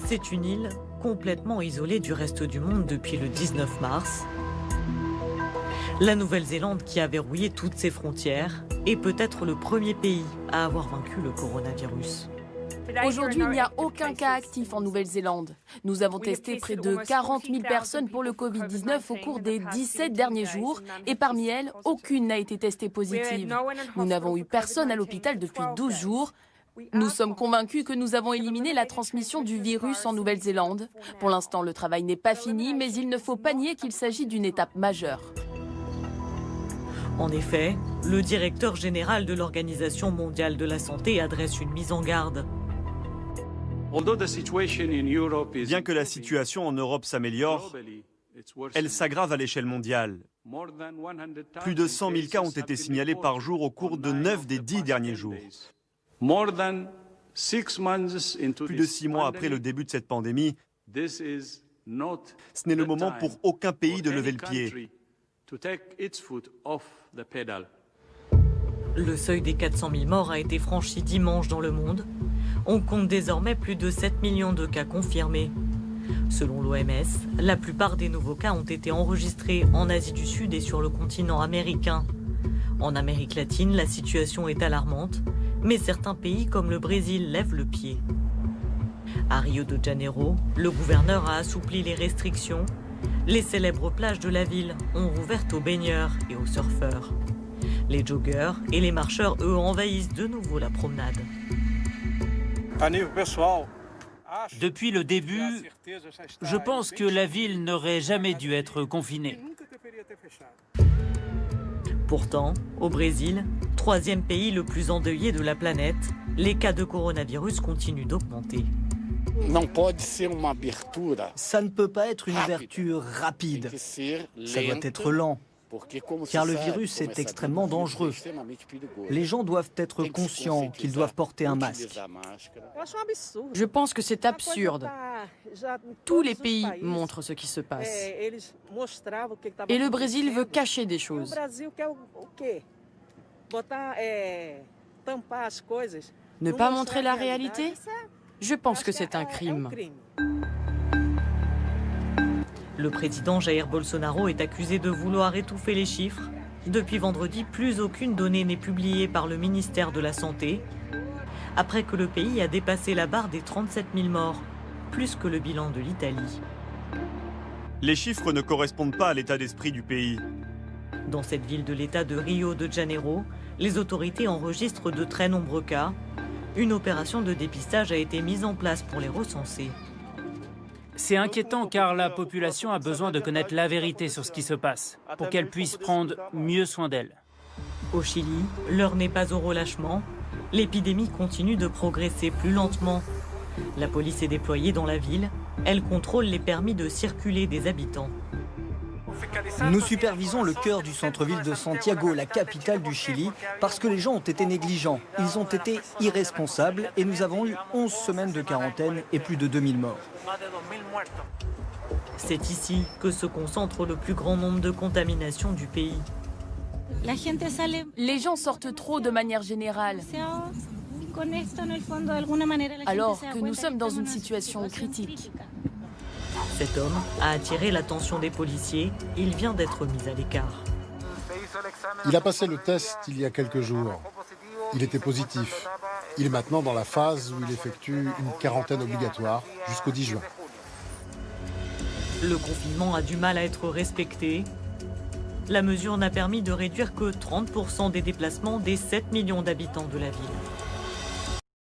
C'est une île complètement isolée du reste du monde depuis le 19 mars. La Nouvelle-Zélande, qui a verrouillé toutes ses frontières, est peut-être le premier pays à avoir vaincu le coronavirus. Aujourd'hui, il n'y a aucun cas actif en Nouvelle-Zélande. Nous avons testé près de 40 000 personnes pour le Covid-19 au cours des 17 derniers jours et parmi elles, aucune n'a été testée positive. Nous n'avons eu personne à l'hôpital depuis 12 jours. Nous sommes convaincus que nous avons éliminé la transmission du virus en Nouvelle-Zélande. Pour l'instant, le travail n'est pas fini, mais il ne faut pas nier qu'il s'agit d'une étape majeure. En effet, le directeur général de l'Organisation mondiale de la santé adresse une mise en garde. Bien que la situation en Europe s'améliore, elle s'aggrave à l'échelle mondiale. Plus de 100 000 cas ont été signalés par jour au cours de 9 des 10 derniers jours. Plus de 6 mois après le début de cette pandémie, ce n'est le moment pour aucun pays de lever le pied. Le seuil des 400 000 morts a été franchi dimanche dans le monde. On compte désormais plus de 7 millions de cas confirmés. Selon l'OMS, la plupart des nouveaux cas ont été enregistrés en Asie du Sud et sur le continent américain. En Amérique latine, la situation est alarmante, mais certains pays comme le Brésil lèvent le pied. À Rio de Janeiro, le gouverneur a assoupli les restrictions. Les célèbres plages de la ville ont rouvert aux baigneurs et aux surfeurs. Les joggeurs et les marcheurs, eux, envahissent de nouveau la promenade. Depuis le début, je pense que la ville n'aurait jamais dû être confinée. Pourtant, au Brésil, troisième pays le plus endeuillé de la planète, les cas de coronavirus continuent d'augmenter. Ça ne peut pas être une ouverture rapide. Ça doit être lent, car le virus est extrêmement dangereux. Les gens doivent être conscients qu'ils doivent porter un masque. Je pense que c'est absurde. Tous les pays montrent ce qui se passe. Et le Brésil veut cacher des choses. Ne pas montrer la réalité ? Je pense que c'est un crime. Le président Jair Bolsonaro est accusé de vouloir étouffer les chiffres. Depuis vendredi, plus aucune donnée n'est publiée par le ministère de la Santé, après que le pays a dépassé la barre des 37 000 morts, plus que le bilan de l'Italie. Les chiffres ne correspondent pas à l'état d'esprit du pays. Dans cette ville de l'État de Rio de Janeiro, les autorités enregistrent de très nombreux cas. Une opération de dépistage a été mise en place pour les recenser. C'est inquiétant car la population a besoin de connaître la vérité sur ce qui se passe, pour qu'elle puisse prendre mieux soin d'elle. Au Chili, l'heure n'est pas au relâchement. L'épidémie continue de progresser plus lentement. La police est déployée dans la ville. Elle contrôle les permis de circuler des habitants. Nous supervisons le cœur du centre-ville de Santiago, la capitale du Chili, parce que les gens ont été négligents. Ils ont été irresponsables et nous avons eu 11 semaines de quarantaine et plus de 2000 morts. C'est ici que se concentre le plus grand nombre de contaminations du pays. Les gens sortent trop de manière générale, alors que nous sommes dans une situation critique. Cet homme a attiré l'attention des policiers. Il vient d'être mis à l'écart. Il a passé le test il y a quelques jours. Il était positif. Il est maintenant dans la phase où il effectue une quarantaine obligatoire jusqu'au 10 juin. Le confinement a du mal à être respecté. La mesure n'a permis de réduire que 30% des déplacements des 7 millions d'habitants de la ville.